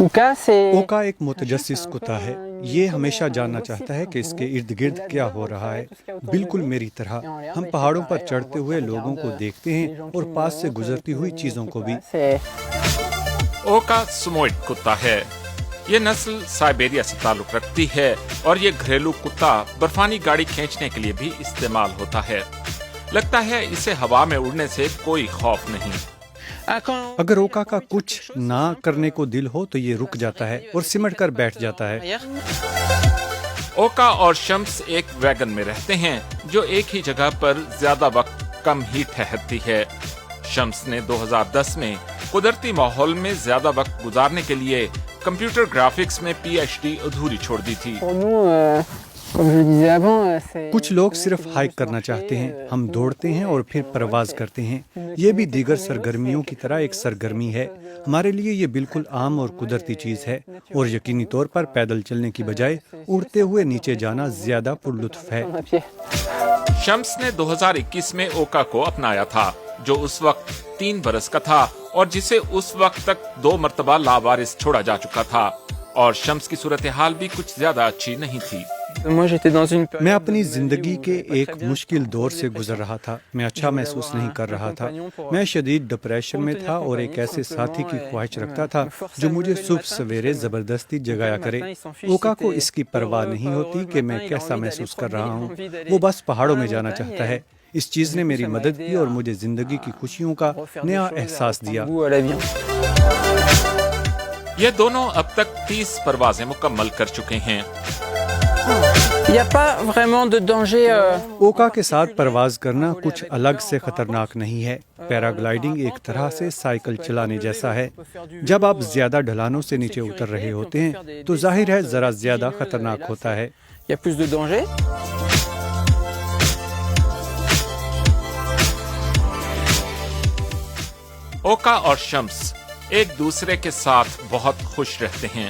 اوکا ایک متجسس کتا ہے. یہ ہمیشہ جاننا چاہتا ہے کہ اس کے ارد گرد کیا ہو رہا ہے. بالکل میری طرح ہم پہاڑوں پر چڑھتے ہوئے لوگوں کو دیکھتے ہیں اور پاس سے گزرتی ہوئی چیزوں کو بھی. اوکا سموئڈ کتا ہے. یہ نسل سائبیریا سے تعلق رکھتی ہے اور یہ گھریلو کتا برفانی گاڑی کھینچنے کے لیے بھی استعمال ہوتا ہے. لگتا ہے اسے ہوا میں اڑنے سے کوئی خوف نہیں. اگر اوکا کا کچھ نہ کرنے کو دل ہو تو یہ رک جاتا ہے اور سمٹ کر بیٹھ جاتا ہے. اوکا اور شمس ایک ویگن میں رہتے ہیں جو ایک ہی جگہ پر زیادہ وقت کم ہی ٹھہرتی ہے. شمس نے 2010 میں قدرتی ماحول میں زیادہ وقت گزارنے کے لیے کمپیوٹر گرافکس میں پی ایچ ڈی ادھوری چھوڑ دی تھی. کچھ لوگ صرف ہائیک کرنا چاہتے ہیں. ہم دوڑتے ہیں اور پھر پرواز کرتے ہیں. یہ بھی دیگر سرگرمیوں کی طرح ایک سرگرمی ہے. ہمارے لیے یہ بالکل عام اور قدرتی چیز ہے اور یقینی طور پر پیدل چلنے کی بجائے اڑتے ہوئے نیچے جانا زیادہ پرلطف ہے. شمس نے 2021 میں اوکا کو اپنایا تھا جو اس وقت 3 برس کا تھا اور جسے اس وقت تک 2 مرتبہ لاوارث چھوڑا جا چکا تھا. اور شمس کی صورتحال بھی کچھ زیادہ اچھی نہیں تھی. میں اپنی زندگی کے ایک مشکل دور سے گزر رہا تھا. میں اچھا محسوس نہیں کر رہا تھا. میں شدید ڈپریشن میں تھا اور ایک ایسے ساتھی کی خواہش رکھتا تھا جو مجھے صبح سویرے زبردستی جگایا کرے. اوکا کو اس کی پرواہ نہیں ہوتی کہ میں کیسا محسوس کر رہا ہوں. وہ بس پہاڑوں میں جانا چاہتا ہے. اس چیز نے میری مدد کی اور مجھے زندگی کی خوشیوں کا نیا احساس دیا. یہ دونوں اب تک 30 پروازیں مکمل کر چکے ہیں. اوکا کے ساتھ پرواز کرنا کچھ الگ سے خطرناک نہیں ہے. پیراگلائیڈنگ ایک طرح سے سائیکل چلانے جیسا ہے. جب آپ زیادہ ڈھلانوں سے نیچے اتر رہے ہوتے ہیں تو ظاہر ہے ذرا زیادہ خطرناک ہوتا ہے. اوکا اور شمس ایک دوسرے کے ساتھ بہت خوش رہتے ہیں.